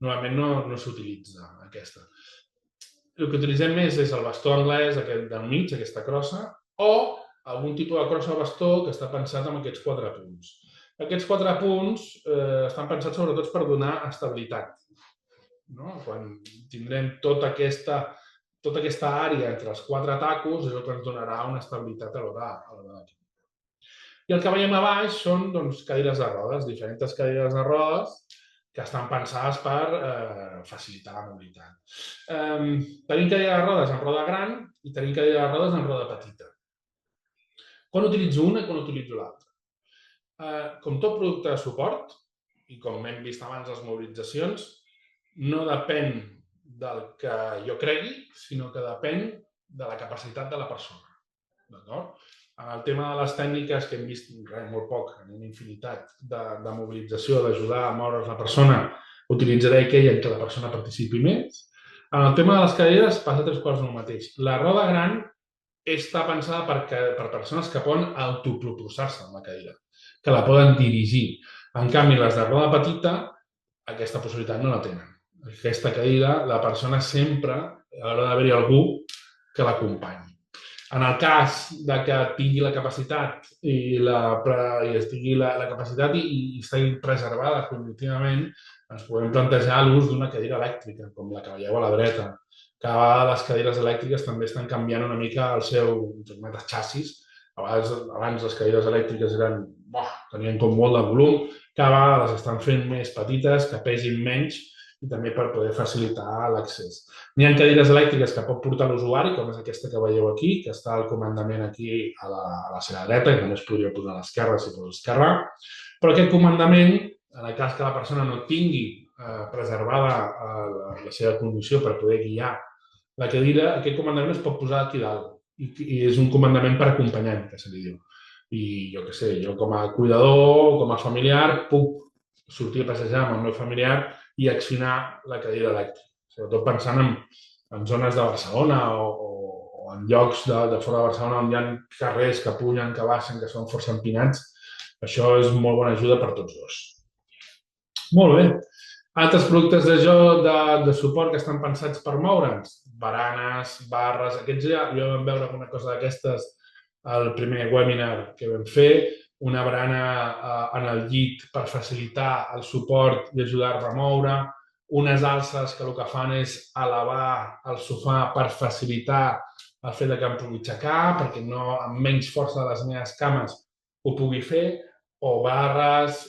normalment no s'utilitza aquesta. El que utilitzem més és el bastó anglès, aquest del mig, aquesta crossa, o algun tipus de crossa o bastó que està pensat amb aquests 4 punts. Aquests 4 punts estan pensats sobretot per donar estabilitat. Quan tindrem tota aquesta àrea entre els 4 tacos és el que ens donarà una estabilitat a l'hora d'aquí. I el que veiem a baix són cadires de rodes, diferents cadires de rodes que estan pensades per facilitar la mobilitat. Tenim cadira de rodes amb roda gran i tenim cadira de rodes amb roda petita. Quan utilitzo una i quan utilitzo l'altra? Com tot producte de suport, i com hem vist abans les mobilitzacions, no depèn del que jo cregui, sinó que depèn de la capacitat de la persona. D'acord? En el tema de les tècniques que hem vist molt poc, en una infinitat de mobilització, d'ajudar a moure's la persona, utilitzaré aquella en què la persona participi més. En el tema de les cadires passa 3 quarts del mateix. La roda gran està pensada per persones que poden autopropulsar-se en la cadira, que la poden dirigir. En canvi, les de roda petita, aquesta possibilitat no la tenen. Aquesta cadira, la persona sempre haurà d'haver-hi algú que l'acompanyi. En el cas que tingui la capacitat i estigui preservada cognitivament, ens podem plantejar l'ús d'una cadira elèctrica, com la que veieu a la dreta. Cada vegada les cadires elèctriques també estan canviant una mica el seu xassis. Abans les cadires elèctriques tenien com molt de volum, cada vegada les estan fent més petites, que pegin menys i també per poder facilitar l'accés. N'hi ha cadires elèctriques que pot portar l'usuari, com és aquesta que veieu aquí, que està al comandament aquí a la seva dreta, i també es podria posar a l'esquerra si fos esquerrà. Però aquest comandament, en el cas que la persona no tingui preservada la seva condició per poder guiar la cadira, aquest comandament es pot posar aquí dalt. I és un comandament per acompanyant, que se li diu. I jo què sé, jo com a cuidador, com a familiar, puc sortir a passejar amb el meu familiar i accionar la cadira elèctrica. Sobretot pensant en zones de Barcelona o en llocs de fora de Barcelona on hi ha carrers que pugen, que baixen, que són força empinats. Això és molt bona ajuda per tots dos. Molt bé. Altres productes de suport que estan pensats per moure'ns. Baranes, barres, aquests ja vam veure alguna cosa d'aquestes al primer webinar que vam fer. Una barana en el llit per facilitar el suport i ajudar-la a moure. Unes alces que el que fan és elevar el sofà per facilitar el fet que em pugui aixecar, perquè amb menys força de les meves cames ho pugui fer. o barres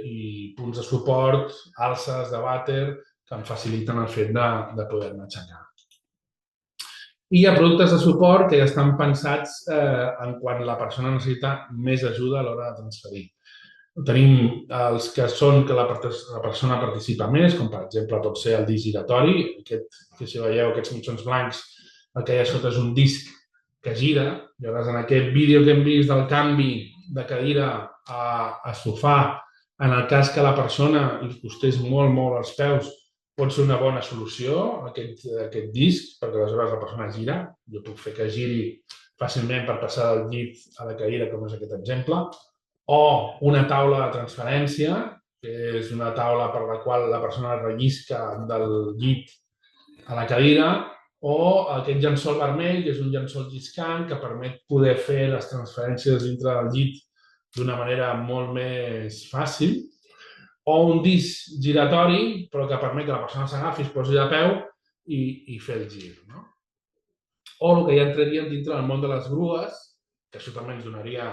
i punts de suport, alces de vàter, que em faciliten el fet de poder-me aixecar. I hi ha productes de suport que ja estan pensats en quan la persona necessita més ajuda a l'hora de transferir. Tenim els que són que la persona participa més, com per exemple pot ser el disc giratori, que si veieu aquests mitjons blancs, el que hi ha sota és un disc que gira. Llavors, en aquest vídeo que hem vist del canvi de cadira a sofà, en el cas que la persona li costés molt els peus, pot ser una bona solució, aquest disc, perquè aleshores la persona gira. Jo puc fer que giri fàcilment per passar del llit a la cadira, com és aquest exemple. O una taula de transferència, que és una taula per la qual la persona rellisca del llit a la cadira, o aquest llençol vermell, que és un llençol lliscant que permet poder fer les transferències dintre del llit d'una manera molt més fàcil, o un disc giratori, però que permet que la persona s'agafi, es posi de peu i fer el gir. No? O el que ja entraríem dintre del món de les grues, que això també ens donaria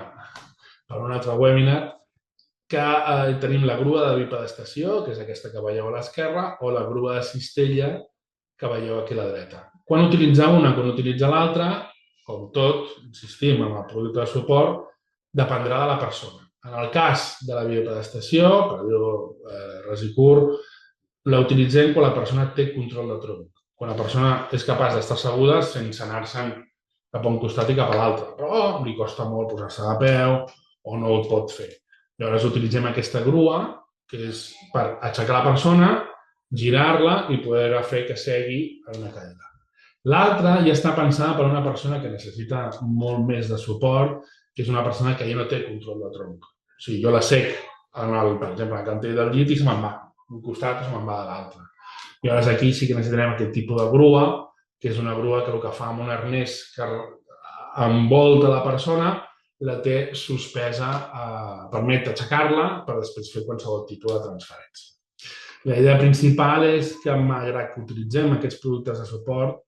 per un altre webinar, que tenim la grua de bipedestació, que és aquesta que veieu a l'esquerra, o la grua de cistella, que veieu aquí a la dreta. Quan utilitzar una, quan utilitzar l'altra, com tot, insistim, amb el producte de suport, dependrà de la persona. En el cas de la bipedestació, per dir-ho ras i curt, la utilitzem quan la persona té control de tronc, quan la persona és capaç d'estar asseguda sense anar-se'n cap a un costat i cap a l'altre, però li costa molt posar-se de peu o no ho pot fer. Llavors utilitzem aquesta grua, que és per aixecar la persona, girar-la i poder fer que segui en una cadira. L'altra ja està pensada per a una persona que necessita molt més de suport, que és una persona que ja no té control de tronc. O sigui, jo la sec, per exemple, en el cantell del llit i se me'n va. Un costat o se me'n va de l'altre. I llavors aquí sí que necessitarem aquest tipus de grua, que és una grua que el que fa amb un arnès que envolta la persona, la té suspesa, permet aixecar-la per després fer qualsevol tipus de transferència. La idea principal és que, malgrat que utilitzem aquests productes de suport,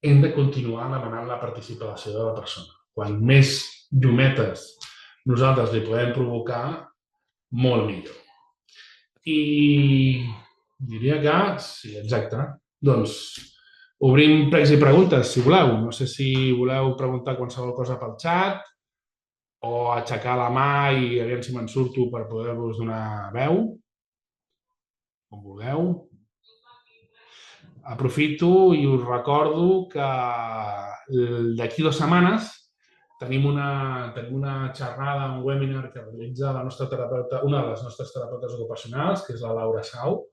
hem de continuar demanant la participació de la persona. Quan més llumetes nosaltres li podem provocar, molt millor. I diria que, sí, exacte, doncs obrim pregs i preguntes, si voleu. No sé si voleu preguntar qualsevol cosa pel xat o aixecar la mà i aviam si me'n surto per poder-vos donar veu, com vulgueu. Aprofito i us recordo que d'aquí 2 setmanes tenim una xerrada, un webinar que realitza la nostra terapeuta, una de les nostres terapeutes ocupacionals, que és la Laura Sau,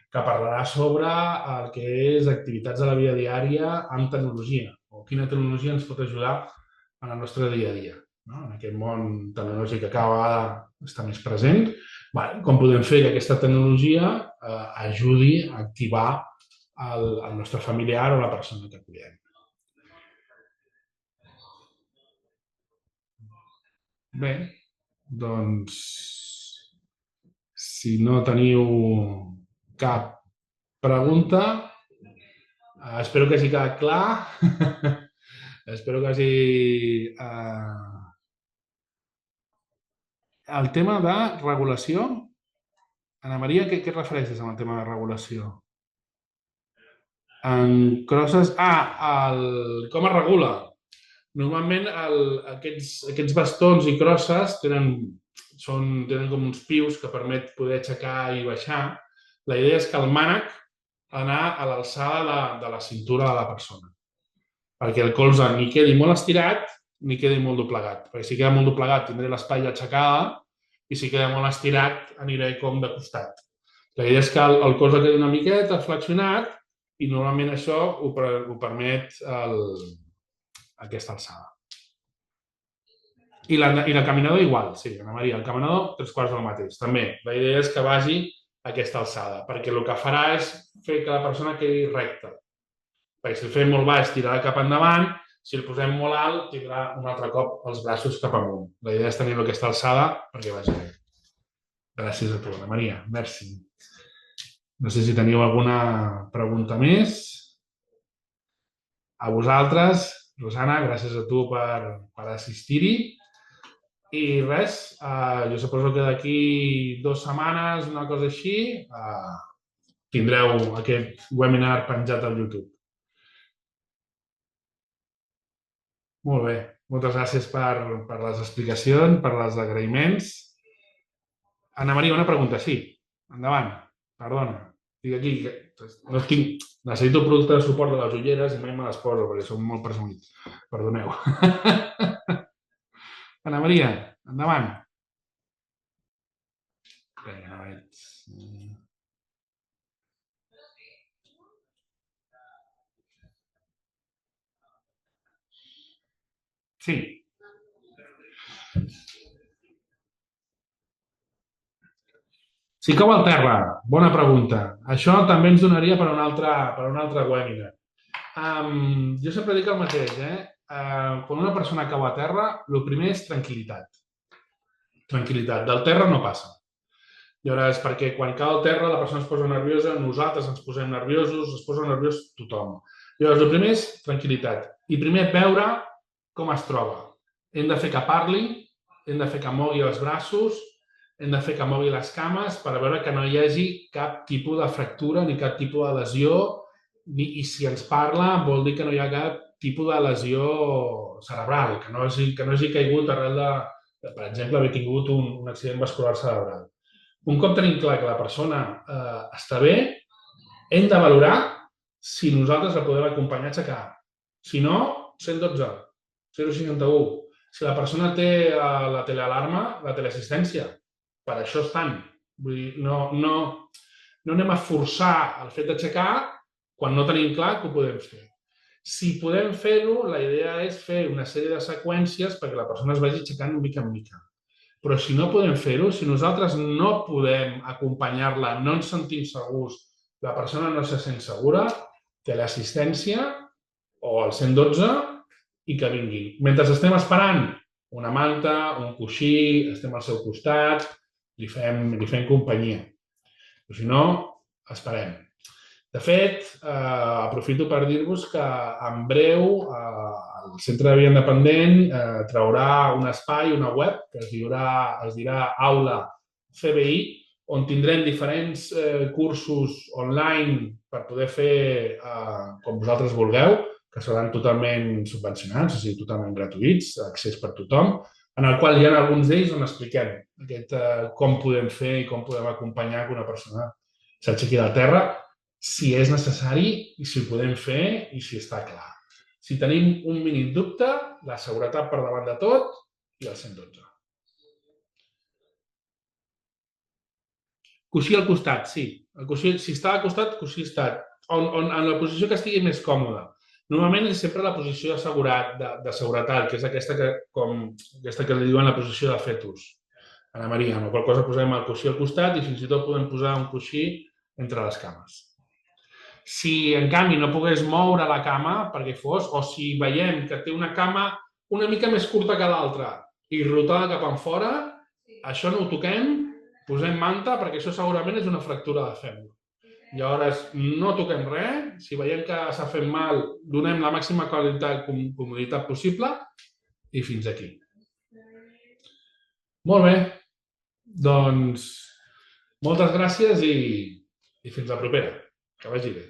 que parlarà sobre el que és activitats de la vida diària amb tecnologia, o quina tecnologia ens pot ajudar en el nostre dia a dia. No? En aquest món tecnològic que cada vegada està més present, com podem fer que aquesta tecnologia ajudi a activar el nostre familiar o la persona que cuidem. Bé, doncs, si no teniu cap pregunta, espero que hagi quedat clar. Espero que hagi... El tema de regulació, Ana Maria, què et refereixes amb el tema de regulació? En crosses... com es regula? Normalment aquests bastons i crosses tenen com uns pius que permet poder aixecar i baixar. La idea és que el mànec ha d'anar a l'alçada de la cintura de la persona, perquè el colze ni quedi molt estirat ni quedi molt doblegat. Perquè si queda molt doblegat tindré l'espatlla aixecada i si queda molt estirat aniré com de costat. La idea és que el colze quedi una miqueta flexionat i normalment això ho permet aquesta alçada. I la caminador igual, sí, Ana Maria, el caminador 3/4 del mateix. També, la idea és que vagi a aquesta alçada, perquè el que farà és fer que la persona quedi recta. Perquè si el fem molt baix, tirarà cap endavant, si el posem molt alt, tindrà un altre cop els braços cap amunt. La idea és tenir-lo a aquesta alçada perquè vagi bé. Gràcies a tu, Ana Maria. Merci. No sé si teniu alguna pregunta més. A vosaltres, Rosana, gràcies a tu per assistir-hi I res, jo suposo que d'aquí 2 setmanes, una cosa així, tindreu aquest webinar penjat al YouTube. Molt bé. Moltes gràcies per les explicacions, per els agraïments. Ana Maria, una pregunta, sí. Endavant. Perdona. Estic aquí. No estic... Necessito producte de suport de les ulleres i mai me les poso perquè som molt presumits. Perdoneu. Ana Maria, endavant. Sí. Si cau al terra, bona pregunta. Això també ens donaria per un altre webinar. Jo sempre dic el mateix, quan una persona cau a terra, el primer és tranquil·litat. Tranquil·litat. Del terra no passa. Llavors, perquè quan cau al terra la persona es posa nerviosa, nosaltres ens posem nerviosos, es posa nerviós tothom. Llavors, el primer és tranquil·litat. I primer veure com es troba. Hem de fer que parli, hem de fer que mogui els braços, hem de fer que mogui les cames per veure que no hi hagi cap tipus de fractura ni cap tipus de lesió i si ens parla vol dir que no hi ha cap tipus de lesió cerebral, que no hagi caigut arrel de, per exemple, haver tingut un accident vascular cerebral. Un cop tenim clar que la persona està bé, hem de valorar si nosaltres la podem acompanyar a aixecar. Si no, 112, 061. Si la persona té la telealarma, la teleassistència, per això estan. Vull dir, no anem a forçar el fet d'aixecar quan no tenim clar que ho podem fer. Si podem fer-ho, la idea és fer una sèrie de seqüències perquè la persona es vagi aixecant mica en mica. Però si no podem fer-ho, si nosaltres no podem acompanyar-la, no ens sentim segurs, la persona no se sent segura, té l'assistència o el 112 i que vingui. Mentre estem esperant una manta, un coixí, estem al seu costat, li fem companyia. Però si no, esperem. De fet, aprofito per dir-vos que en breu el Centre de Vida Independent traurà un espai, una web, que es dirà Aula CBI, on tindrem diferents cursos online per poder fer com vosaltres vulgueu, que seran totalment subvencionats, o sigui, totalment gratuïts, accés per tothom, en el qual hi ha alguns d'ells on expliquem com podem fer i com podem acompanyar que una persona s'aixequi de terra, si és necessari i si ho podem fer i si està clar. Si tenim un mínim dubte, la seguretat per davant de tot i el 112. Coixí al costat, sí. El coixí, si està al costat, coixí estat. En la posició que estigui més còmoda. Normalment és sempre la posició de seguretat, que és aquesta que li diuen la posició de fetus. Ana Maria, amb la qual cosa posem el coixí al costat i fins i tot podem posar un coixí entre les cames. Si, en canvi, no pogués moure la cama perquè fos, o si veiem que té una cama una mica més curta que l'altra i rotada cap en fora, això no ho toquem, posem manta perquè això segurament és una fractura de fèmur. Llavors, no toquem res, si veiem que s'ha fet mal, donem la màxima comoditat possible i fins aquí. Molt bé, doncs moltes gràcies i fins la propera. Que vagi bé.